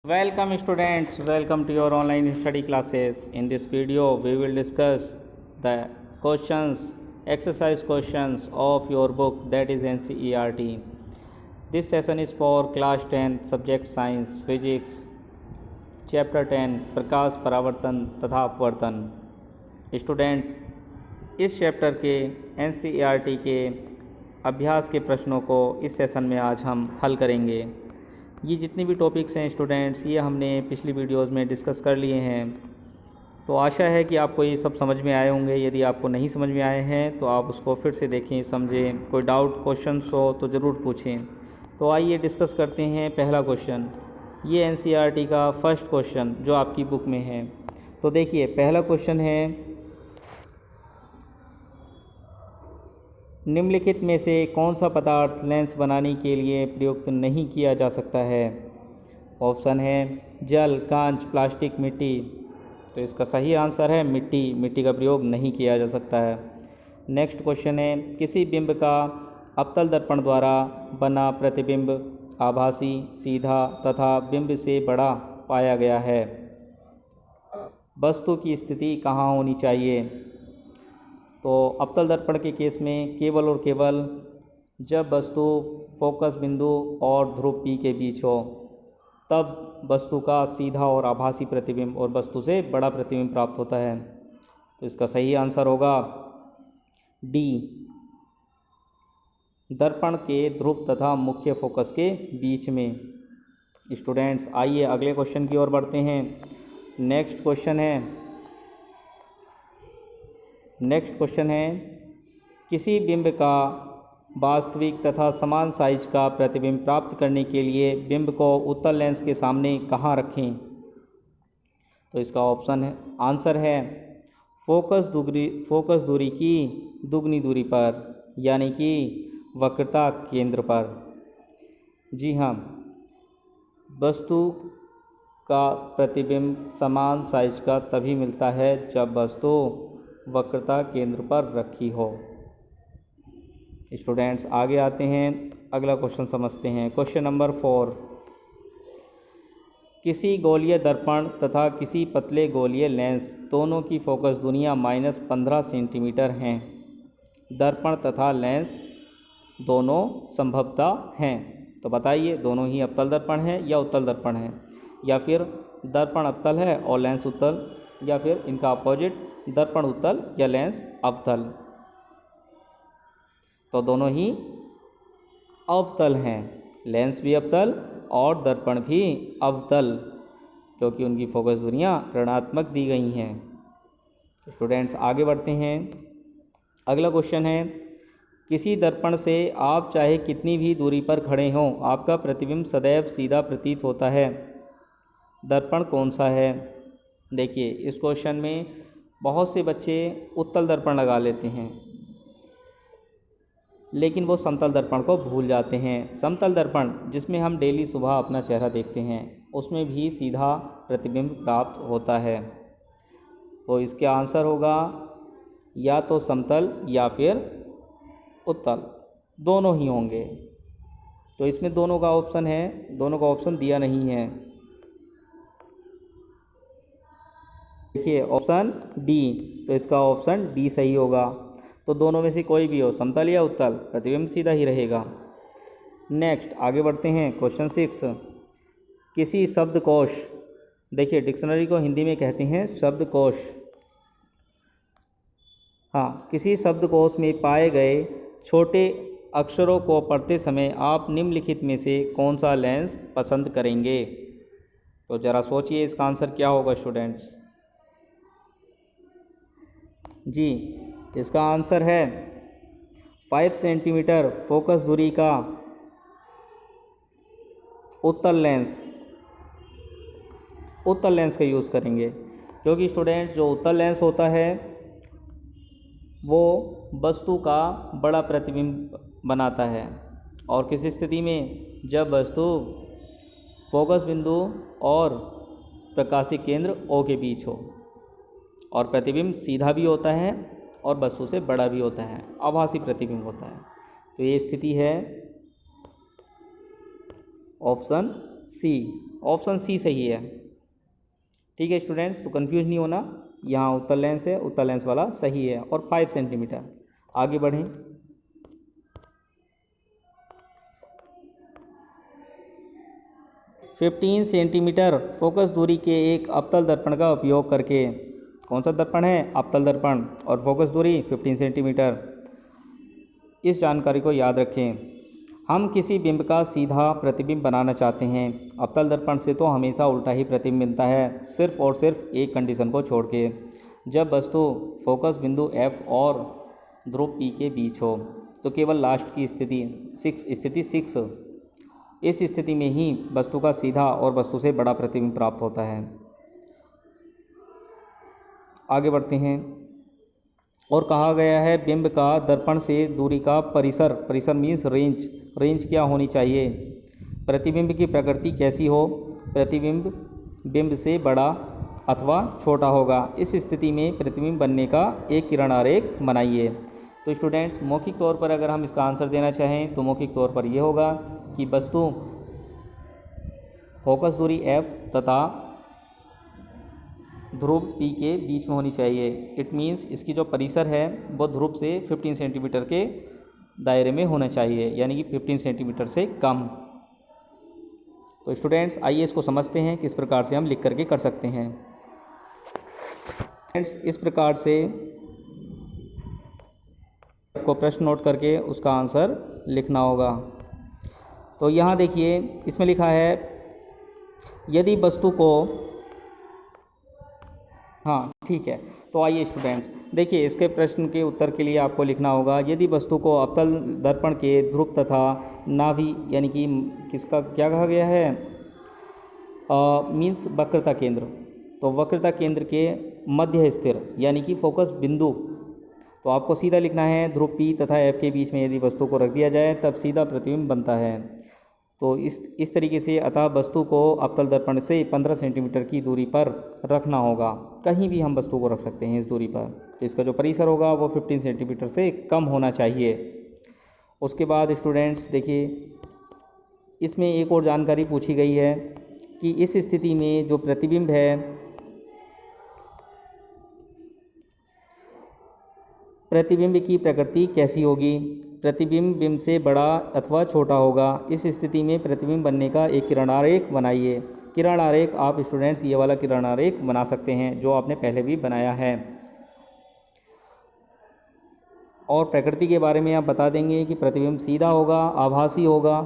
Welcome students, welcome to your online study classes. In this video, we will discuss the questions, exercise questions of your book, that is NCERT. This session is for class 10 subject science, physics, chapter 10 प्रकाश परावर्तन तथा अपवर्तन. Students, इस chapter के NCERT के अभ्यास के प्रश्नों को इस सेशन में आज हम हल करेंगे. ये जितने भी टॉपिक्स हैं स्टूडेंट्स, ये हमने पिछली वीडियोस में डिस्कस कर लिए हैं. तो आशा है कि आपको ये सब समझ में आए होंगे. यदि आपको नहीं समझ में आए हैं तो आप उसको फिर से देखें, समझें. कोई डाउट क्वेश्चंस हो तो ज़रूर पूछें. तो आइए डिस्कस करते हैं. पहला क्वेश्चन, ये NCERT का फर्स्ट क्वेश्चन जो आपकी बुक में है. तो देखिए, पहला क्वेश्चन है, निम्नलिखित में से कौन सा पदार्थ लेंस बनाने के लिए प्रयुक्त नहीं किया जा सकता है. ऑप्शन है जल, कांच, प्लास्टिक, मिट्टी. तो इसका सही आंसर है मिट्टी. मिट्टी का प्रयोग नहीं किया जा सकता है. नेक्स्ट क्वेश्चन है, किसी बिंब का अवतल दर्पण द्वारा बना प्रतिबिंब आभासी, सीधा तथा बिंब से बड़ा पाया गया है. वस्तु की स्थिति कहाँ होनी चाहिए. तो अवतल दर्पण के केस में केवल और केवल जब वस्तु फोकस बिंदु और ध्रुव P के बीच हो, तब वस्तु का सीधा और आभासी प्रतिबिंब और वस्तु से बड़ा प्रतिबिंब प्राप्त होता है. तो इसका सही आंसर होगा डी, दर्पण के ध्रुव तथा मुख्य फोकस के बीच में. स्टूडेंट्स, आइए अगले क्वेश्चन की ओर बढ़ते हैं. नेक्स्ट क्वेश्चन है, किसी बिंब का वास्तविक तथा समान साइज का प्रतिबिंब प्राप्त करने के लिए बिंब को उत्तल लेंस के सामने कहाँ रखें. तो इसका आंसर है फोकस दूरी की दुगनी दूरी पर, यानी कि वक्रता केंद्र पर. जी हाँ, वस्तु का प्रतिबिंब समान साइज का तभी मिलता है जब वस्तु वक्रता केंद्र पर रखी हो. स्टूडेंट्स, आगे आते हैं, अगला क्वेश्चन समझते हैं. क्वेश्चन नंबर 4, किसी गोलीय दर्पण तथा किसी पतले गोलीय लेंस दोनों की फोकस दूरियां -15 सेंटीमीटर हैं. दर्पण तथा लेंस दोनों संभवतः हैं. तो बताइए, दोनों ही अवतल दर्पण है या उत्तल दर्पण है, या फिर दर्पण अवतल है और लेंस उत्तल, या फिर इनका अपोजिट, दर्पण उत्तल या लेंस अवतल. तो दोनों ही अवतल हैं. लेंस भी अवतल और दर्पण भी अवतल, क्योंकि उनकी फोकस दूरियां ऋणात्मक दी गई हैं. स्टूडेंट्स, आगे बढ़ते हैं. अगला क्वेश्चन है, किसी दर्पण से आप चाहे कितनी भी दूरी पर खड़े हों, आपका प्रतिबिंब सदैव सीधा प्रतीत होता है. दर्पण कौन सा है. देखिए, इस क्वेश्चन में बहुत से बच्चे उत्तल दर्पण लगा लेते हैं, लेकिन वो समतल दर्पण को भूल जाते हैं. समतल दर्पण, जिसमें हम डेली सुबह अपना चेहरा देखते हैं, उसमें भी सीधा प्रतिबिंब प्राप्त होता है. तो इसका आंसर होगा या तो समतल या फिर उत्तल, दोनों ही होंगे. तो इसमें दोनों का ऑप्शन है, दोनों का ऑप्शन दिया नहीं है. देखिए, ऑप्शन डी. तो इसका ऑप्शन डी सही होगा. तो दोनों में से कोई भी हो, समतल या उत्तल, प्रतिबिंब सीधा ही रहेगा. नेक्स्ट, आगे बढ़ते हैं. क्वेश्चन 6, किसी शब्दकोश, देखिए डिक्शनरी को हिंदी में कहते हैं शब्दकोश. हाँ, किसी शब्दकोश में पाए गए छोटे अक्षरों को पढ़ते समय आप निम्नलिखित में से कौन सा लेंस पसंद करेंगे. तो ज़रा सोचिए, इसका आंसर क्या होगा स्टूडेंट्स. जी, इसका आंसर है 5 सेंटीमीटर फोकस दूरी का उत्तल लेंस का यूज़ करेंगे. क्योंकि स्टूडेंट्स, जो उत्तल लेंस होता है वो वस्तु का बड़ा प्रतिबिंब बनाता है. और किस स्थिति में, जब वस्तु फोकस बिंदु और प्रकाशिक केंद्र O के बीच हो, और प्रतिबिंब सीधा भी होता है और वस्तु से बड़ा भी होता है, आभासी प्रतिबिंब होता है. तो ये स्थिति है ऑप्शन सी. ऑप्शन सी सही है। ठीक है स्टूडेंट्स, तो कंफ्यूज नहीं होना, यहाँ उत्तल लेंस है, उत्तल लेंस वाला सही है। और 5 सेंटीमीटर। आगे बढ़ें। फिफ्टीन सेंटीमीटर फोकस दूरी के एक अवतल दर्पण का उपयोग करके, कौन सा दर्पण है? अवतल दर्पण, और फोकस दूरी 15 सेंटीमीटर। इस जानकारी को याद रखें। हम किसी बिंब का सीधा प्रतिबिंब बनाना चाहते हैं। अवतल दर्पण से तो हमेशा उल्टा ही प्रतिबिंब मिलता है, सिर्फ और सिर्फ एक कंडीशन को छोड़ के, जब वस्तु फोकस बिंदु F और ध्रुव P के बीच हो। तो केवल लास्ट की स्थिति 6, इस स्थिति में ही वस्तु का सीधा और वस्तु से बड़ा प्रतिबिंब प्राप्त होता है। आगे बढ़ते हैं। और कहा गया है बिंब का दर्पण से दूरी का परिसर मीन्स रेंज क्या होनी चाहिए? प्रतिबिंब की प्रकृति कैसी हो? प्रतिबिंब बिंब से बड़ा अथवा छोटा होगा। इस स्थिति में प्रतिबिंब बनने का एक किरण आरेख बनाइए। तो स्टूडेंट्स, मौखिक तौर पर अगर हम इसका आंसर देना चाहें तो मौखिक तौर पर यह होगा कि वस्तु फोकस दूरी F तथा ध्रुव P के बीच में होनी चाहिए। इट मीन्स इसकी जो परिसर है वो ध्रुव से 15 सेंटीमीटर के दायरे में होना चाहिए, यानी कि 15 सेंटीमीटर से कम। तो स्टूडेंट्स, आइए इसको समझते हैं किस प्रकार से हम लिख करके कर सकते हैं। फ्रेंड्स, इस प्रकार से आपको प्रश्न नोट करके उसका आंसर लिखना होगा। तो यहाँ देखिए, इसमें लिखा है यदि वस्तु को, हाँ ठीक है। तो आइए स्टूडेंट्स देखिए, इसके प्रश्न के उत्तर के लिए आपको लिखना होगा यदि वस्तु को अवतल दर्पण के ध्रुव तथा नाभि, यानी कि किसका क्या कहा गया है, मीन्स वक्रता केंद्र, तो वक्रता केंद्र के मध्य स्थिर यानी कि फोकस बिंदु, तो आपको सीधा लिखना है ध्रुव P तथा F के बीच में यदि वस्तु को रख दिया जाए तब सीधा प्रतिबिंब बनता है। तो इस तरीके से अतः वस्तु को अवतल दर्पण से 15 सेंटीमीटर की दूरी पर रखना होगा। कहीं भी हम वस्तु को रख सकते हैं इस दूरी पर। तो इसका जो परिसर होगा वो 15 सेंटीमीटर से कम होना चाहिए। उसके बाद स्टूडेंट्स देखिए, इसमें एक और जानकारी पूछी गई है कि इस स्थिति में जो प्रतिबिंब है, प्रतिबिंब की प्रकृति कैसी होगी? प्रतिबिंब बिंब से बड़ा अथवा छोटा होगा। इस स्थिति में प्रतिबिंब बनने का एक किरण आरेख बनाइए। किरण आरेख आप स्टूडेंट्स ये वाला किरण आरेख बना सकते हैं जो आपने पहले भी बनाया है। और प्रकृति के बारे में आप बता देंगे कि प्रतिबिंब सीधा होगा, आभासी होगा।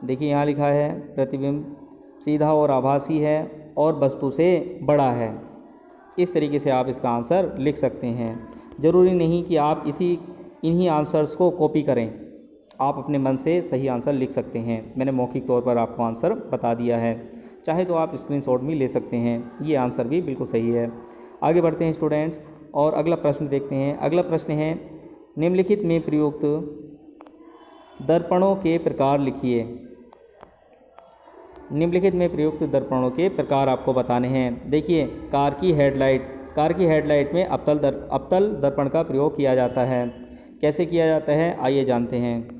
देखिए यहाँ लिखा है प्रतिबिंब सीधा और आभासी है और वस्तु से बड़ा है। इस तरीके से आप इसका आंसर लिख सकते हैं। ज़रूरी नहीं कि आप इन्हीं आंसर्स को कॉपी करें, आप अपने मन से सही आंसर लिख सकते हैं। मैंने मौखिक तौर पर आपको आंसर बता दिया है, चाहे तो आप स्क्रीनशॉट भी ले सकते हैं। ये आंसर भी बिल्कुल सही है। आगे बढ़ते हैं स्टूडेंट्स और अगला प्रश्न देखते हैं। अगला प्रश्न है निम्नलिखित में प्रयुक्त दर्पणों के प्रकार लिखिए। निम्नलिखित में प्रयुक्त दर्पणों के प्रकार आपको बताने हैं। देखिए, कार की हेडलाइट में अवतल दर्पण का प्रयोग किया जाता है। कैसे किया जाता है आइए जानते हैं।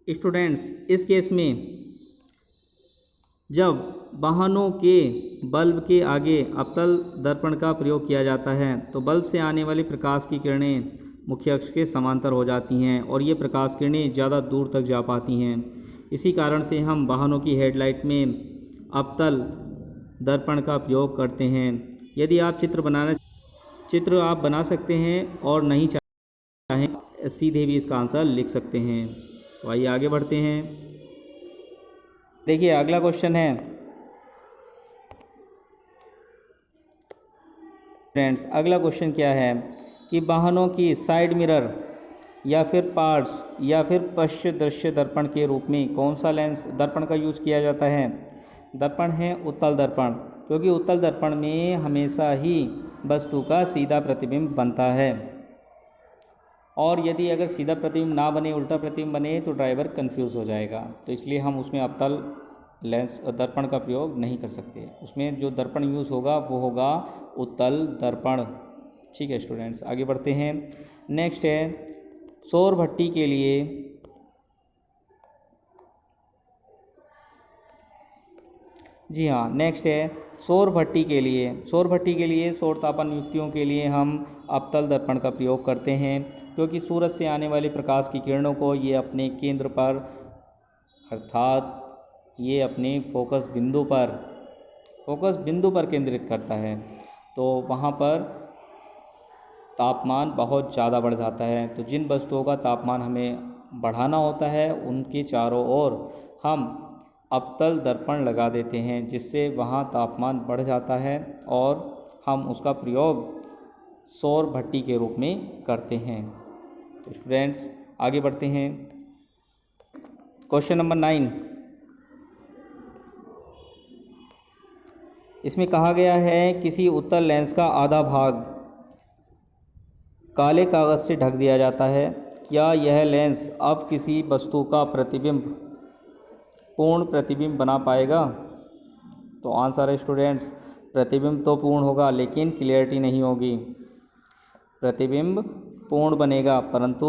स्टूडेंट्स, इस केस में जब वाहनों के बल्ब के आगे अवतल दर्पण का प्रयोग किया जाता है तो बल्ब से आने वाली प्रकाश की किरणें मुख्य अक्ष के समांतर हो जाती हैं और ये प्रकाश किरणें ज़्यादा दूर तक जा पाती हैं। इसी कारण से हम वाहनों की हेडलाइट में अवतल दर्पण का प्रयोग करते हैं। यदि आप चित्र आप बना सकते हैं और नहीं चाहें सीधे भी इसका आंसर लिख सकते हैं। तो आइए आगे बढ़ते हैं। देखिए, अगला क्वेश्चन है फ्रेंड्स, अगला क्वेश्चन क्या है कि वाहनों की साइड मिरर या फिर पार्ट्स या फिर पश्च दृश्य दर्पण के रूप में कौन सा लेंस दर्पण का यूज़ किया जाता है? दर्पण है उत्तल दर्पण, क्योंकि उत्तल दर्पण में हमेशा ही वस्तु का सीधा प्रतिबिंब बनता है। और यदि अगर सीधा प्रतिबिंब ना बने, उल्टा प्रतिबिंब बने तो ड्राइवर कंफ्यूज हो जाएगा। तो इसलिए हम उसमें अवतल लेंस दर्पण का प्रयोग नहीं कर सकते। उसमें जो दर्पण यूज़ होगा वो होगा उत्तल दर्पण। ठीक है स्टूडेंट्स, आगे बढ़ते हैं। नेक्स्ट है सौर भट्टी के लिए जी हाँ, नेक्स्ट है सौर भट्टी के लिए। सौर भट्टी के लिए सौर तापन युक्तियों के लिए हम अवतल दर्पण का प्रयोग करते हैं, क्योंकि सूरज से आने वाली प्रकाश की किरणों को ये अपने केंद्र पर, अर्थात ये अपने फोकस बिंदु पर केंद्रित करता है, तो वहाँ पर तापमान बहुत ज़्यादा बढ़ जाता है। तो जिन वस्तुओं का तापमान हमें बढ़ाना होता है उनके चारों ओर हम अवतल दर्पण लगा देते हैं, जिससे वहाँ तापमान बढ़ जाता है और हम उसका प्रयोग सौर भट्टी के रूप में करते हैं। तो स्टूडेंट्स आगे बढ़ते हैं। क्वेश्चन नंबर 9, इसमें कहा गया है किसी उत्तल लेंस का आधा भाग काले कागज़ से ढक दिया जाता है, क्या यह लेंस अब किसी वस्तु का पूर्ण प्रतिबिंब बना पाएगा? तो आंसर है स्टूडेंट्स, प्रतिबिंब तो पूर्ण होगा लेकिन क्लियरिटी नहीं होगी। प्रतिबिंब पूर्ण बनेगा परंतु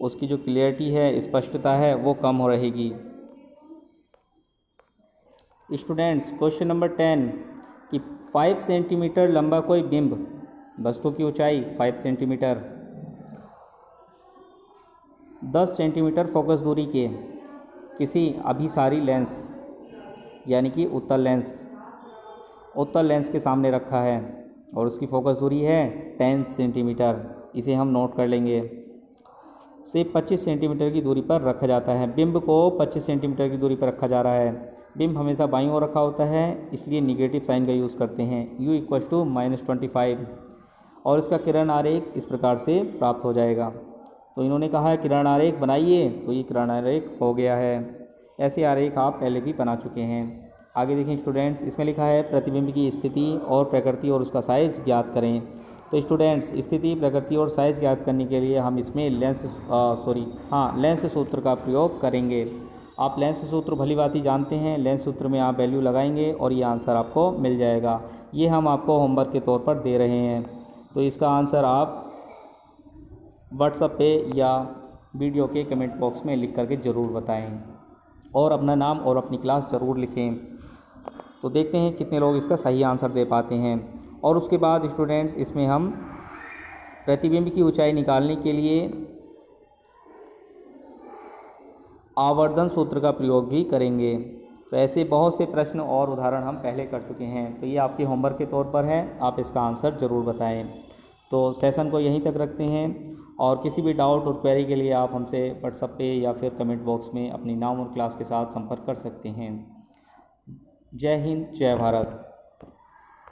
उसकी जो क्लियरिटी है, स्पष्टता है, वो कम हो रहेगी। स्टूडेंट्स क्वेश्चन नंबर 10 कि 5 सेंटीमीटर लंबा कोई बिंब, वस्तु की ऊंचाई 5 सेंटीमीटर, 10 सेंटीमीटर फोकस दूरी के किसी अभिसारी लेंस यानी कि उत्तल लेंस के सामने रखा है और उसकी फोकस दूरी है 10 सेंटीमीटर, इसे हम नोट कर लेंगे, से 25 सेंटीमीटर की दूरी पर रखा जाता है। बिंब को 25 सेंटीमीटर की दूरी पर रखा जा रहा है। बिंब हमेशा बाईं ओर रखा होता है, इसलिए निगेटिव साइन का यूज़ करते हैं, u = -25, और इसका किरण आरेख इस प्रकार से प्राप्त हो जाएगा। तो इन्होंने कहा है किरण आरेख बनाइए, तो ये किरण आरेख हो गया है। ऐसे आरेख आप पहले भी बना चुके हैं। आगे देखें स्टूडेंट्स, इसमें लिखा है प्रतिबिंब की स्थिति और प्रकृति और उसका साइज़ ज्ञात करें। तो स्टूडेंट्स स्थिति, प्रकृति और साइज़ ज्ञात करने के लिए हम इसमें लेंस सूत्र का प्रयोग करेंगे। आप लेंस सूत्र भली भांति जानते हैं, लेंस सूत्र में आप वैल्यू लगाएंगे और ये आंसर आपको मिल जाएगा। ये हम आपको होमवर्क के तौर पर दे रहे हैं, तो इसका आंसर आप व्हाट्सएप पे या वीडियो के कमेंट बॉक्स में लिख करके ज़रूर बताएं और अपना नाम और अपनी क्लास ज़रूर लिखें। तो देखते हैं कितने लोग इसका सही आंसर दे पाते हैं। और उसके बाद स्टूडेंट्स इसमें हम प्रतिबिंब की ऊंचाई निकालने के लिए आवर्धन सूत्र का प्रयोग भी करेंगे। तो ऐसे बहुत से प्रश्न और उदाहरण हम पहले कर चुके हैं, तो ये आपके होमवर्क के तौर पर है, आप इसका आंसर ज़रूर बताएं। तो सेशन को यहीं तक रखते हैं और किसी भी डाउट और क्वेरी के लिए आप हमसे व्हाट्सएप पे या फिर कमेंट बॉक्स में अपनी नाम और क्लास के साथ संपर्क कर सकते हैं। जय हिंद, जय भारत।